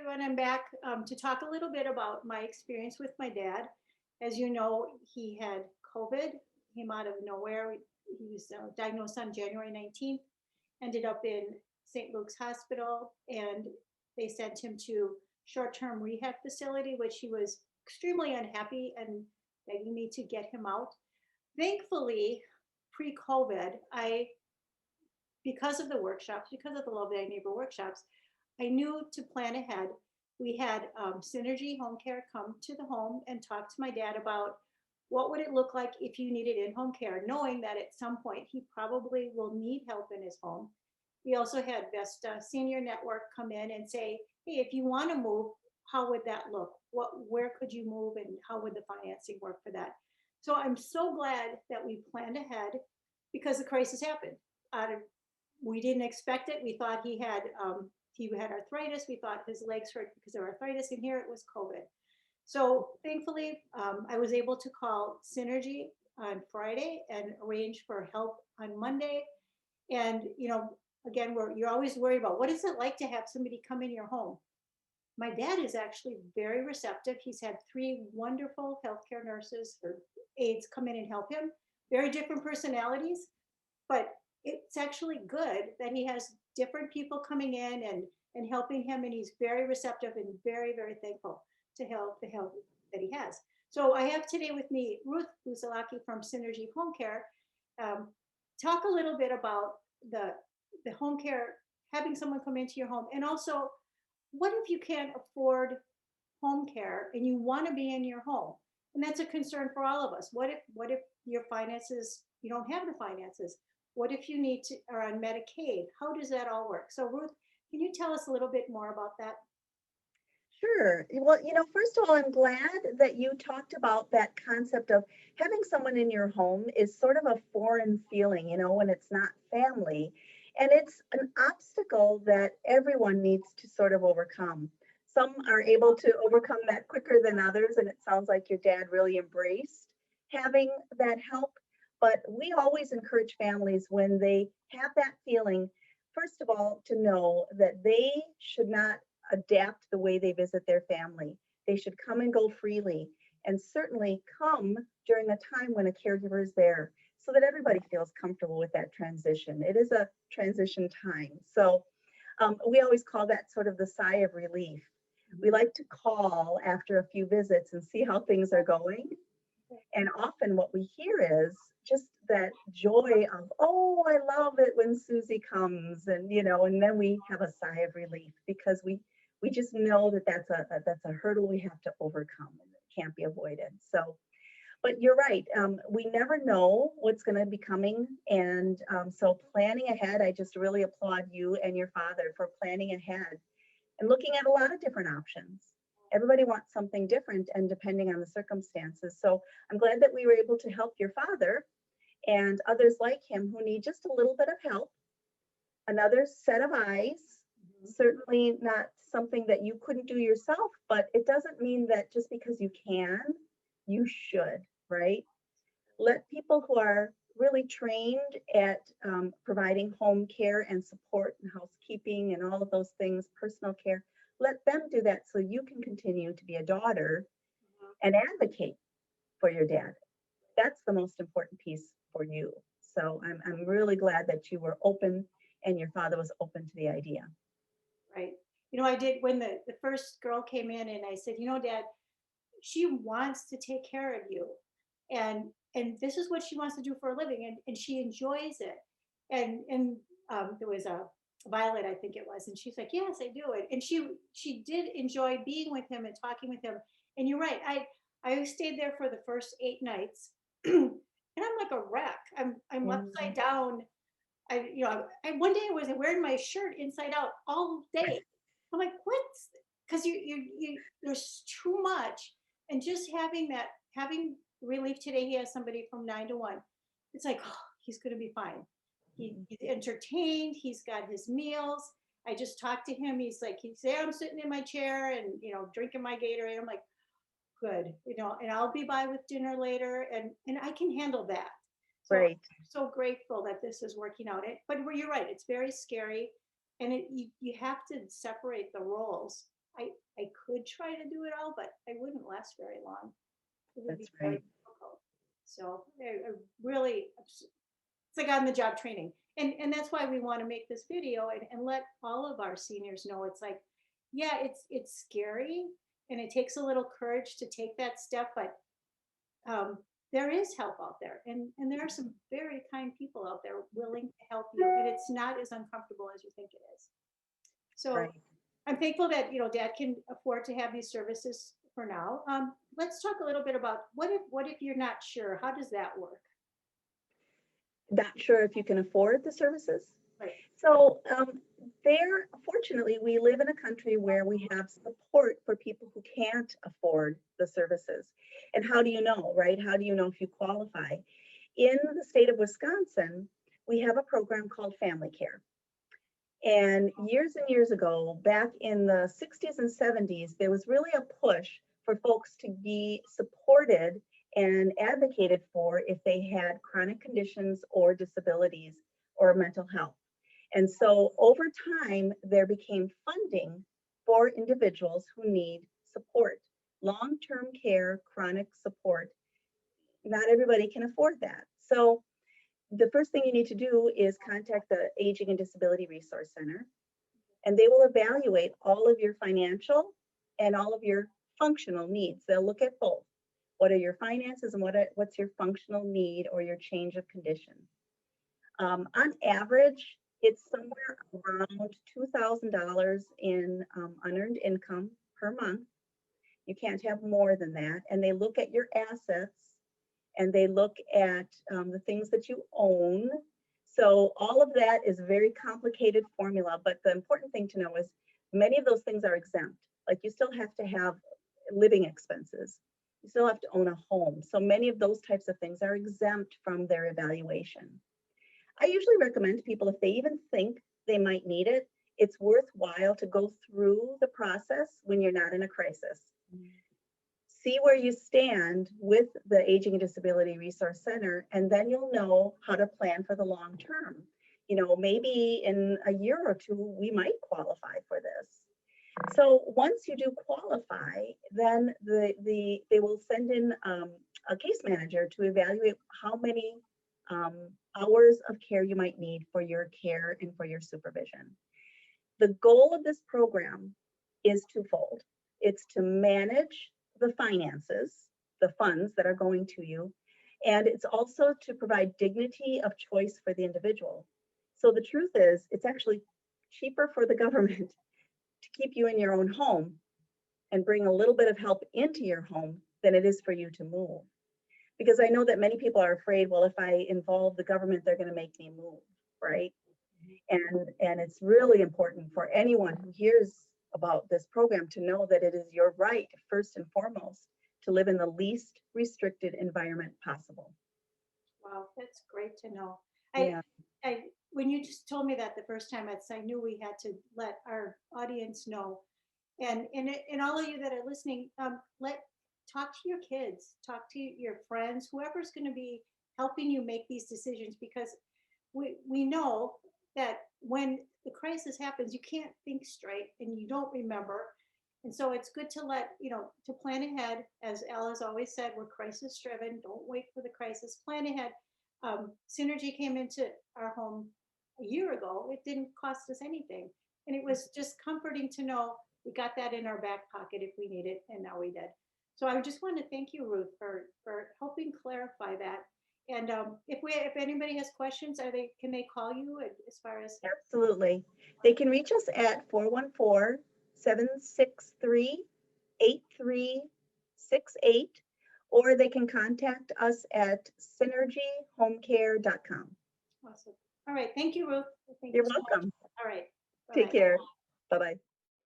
everyone. I'm back to talk a little bit about my experience with my dad. As you know, he had COVID, came out of nowhere. He was diagnosed on January 19th, ended up in St. Luke's Hospital, and they sent him to short-term rehab facility, which he was extremely unhappy and begging me to get him out. Thankfully, pre-COVID, because of the workshops, because of the Love Thy Neighbor workshops, I knew to plan ahead. We had Synergy Home Care come to the home and talk to my dad about what would it look like if you needed in-home care, knowing that at some point he probably will need help in his home. We also had Vesta Senior Network come in and say, hey, if you want to move, how would that look? Where could you move and how would the financing work for that? So I'm so glad that we planned ahead because the crisis happened. We didn't expect it. We thought he had arthritis. We thought his legs hurt because of arthritis, and here it was COVID. So thankfully, I was able to call Synergy on Friday and arrange for help on Monday. And again, you're always worried about what is it like to have somebody come in your home. My dad is actually very receptive. He's had 3 wonderful healthcare nurses or aides come in and help him. Very different personalities, but it's actually good that he has different people coming in and helping him, and he's very receptive and very, very thankful to the help that he has. So I have today with me Ruth Buzalaki from Synergy Home Care. Talk a little bit about the home care, having someone come into your home, and also what if you can't afford home care and you want to be in your home? And that's a concern for all of us. What if your finances, you don't have the finances? What if you are on Medicaid? How does that all work? So Ruth, can you tell us a little bit more about that? Sure. Well, first of all, I'm glad that you talked about that concept of having someone in your home is sort of a foreign feeling, when it's not family. And it's an obstacle that everyone needs to sort of overcome. Some are able to overcome that quicker than others. And it sounds like your dad really embraced having that help. But we always encourage families when they have that feeling, first of all, to know that they should not adapt the way they visit their family. They should come and go freely, and certainly come during a time when a caregiver is there so that everybody feels comfortable with that transition. It is a transition time. So we always call that sort of the sigh of relief. We like to call after a few visits and see how things are going. And often what we hear is just that joy of, oh, I love it when Susie comes, and and then we have a sigh of relief because we just know that that's a hurdle we have to overcome and it can't be avoided. So, but you're right. We never know what's going to be coming, and so planning ahead. I just really applaud you and your father for planning ahead and looking at a lot of different options. Everybody wants something different and depending on the circumstances. So I'm glad that we were able to help your father and others like him who need just a little bit of help, another set of eyes. Certainly not something that you couldn't do yourself, but it doesn't mean that just because you can, you should, right? Let people who are really trained at providing home care and support and housekeeping and all of those things, personal care, let them do that so you can continue to be a daughter and advocate for your dad. That's the most important piece for you. So I'm really glad that you were open and your father was open to the idea. Right. I did when the first girl came in and I said, Dad, she wants to take care of you. And this is what she wants to do for a living, and she enjoys it. And there was a Violet, I think it was, and she's like, yes, I do it. And she did enjoy being with him and talking with him. And you're right, I stayed there for the first 8 nights, and I'm like a wreck. I'm upside down. One day I was wearing my shirt inside out all day. I'm like, what's, because there's too much. And just having relief today, he has somebody from 9 to 1. It's like, oh, he's going to be fine. He's entertained. He's got his meals. I just talked to him. He's there, I'm sitting in my chair and, drinking my Gatorade. I'm like, good, and I'll be by with dinner later, and I can handle that. So right. I'm so grateful that this is working out. But you're right, it's very scary, and you have to separate the roles. could try to do it all, but I wouldn't last very long. It would be That's very right. difficult. So I really, it's like on the job training. And that's why we want to make this video and let all of our seniors know it's like, yeah, it's scary and it takes a little courage to take that step, but um, there is help out there and there are some very kind people out there willing to help you and it's not as uncomfortable as you think it is. So Right. I'm thankful that dad can afford to have these services for now. Let's talk a little bit about what if you're not sure? How does that work? Not sure if you can afford the services. Right. So there, fortunately, we live in a country where we have support for people who can't afford the services. And how do you know, right? How do you know if you qualify? In the state of Wisconsin, we have a program called Family Care. And years ago, back in the 60s and 70s, there was really a push for folks to be supported and advocated for if they had chronic conditions or disabilities or mental health. And so over time, there became funding for individuals who need support, long-term care, chronic support. Not everybody can afford that. So the first thing you need to do is contact the Aging and Disability Resource Center, and they will evaluate all of your financial and all of your functional needs. They'll look at both. What are your finances and what's your functional need or your change of condition? On average, it's somewhere around $2,000 in unearned income per month. You can't have more than that. And they look at your assets and they look at the things that you own. So all of that is a very complicated formula, but the important thing to know is many of those things are exempt. Like you still have to have living expenses. You still have to own a home. So many of those types of things are exempt from their evaluation. I usually recommend to people if they even think they might need it, it's worthwhile to go through the process when you're not in a crisis. See where you stand with the Aging and Disability Resource Center, and then you'll know how to plan for the long term. Maybe in a year or two, we might qualify for this. So once you do qualify, then they will send in a case manager to evaluate how many hours of care you might need for your care and for your supervision. The goal of this program is twofold. It's to manage the finances, the funds that are going to you, and it's also to provide dignity of choice for the individual. So the truth is, it's actually cheaper for the government to keep you in your own home and bring a little bit of help into your home than it is for you to move. Because I know that many people are afraid, well, if I involve the government, they're going to make me move, right? And it's really important for anyone who hears about this program to know that it is your right, first and foremost, to live in the least restricted environment possible. Wow, that's great to know. I, Yeah, I, when you just told me that the first time, I knew we had to let our audience know, and all of you that are listening, talk to your kids, talk to your friends, whoever's going to be helping you make these decisions, because we know that when the crisis happens, you can't think straight and you don't remember. And so it's good to to plan ahead. As Al has always said, we're crisis driven. Don't wait for the crisis. Plan ahead. Synergy came into our home a year ago. It didn't cost us anything. And it was just comforting to know we got that in our back pocket if we need it. And now we did. So I just want to thank you, Ruth, for helping clarify that. And if anybody has questions, can they call you as far as? absolutely. They can reach us at 414-763-8368, or they can contact us at synergyhomecare.com. Awesome. All right. Thank you, Ruth. Thank you You're so much. welcome. All right. Take Bye-bye. care. Bye-bye.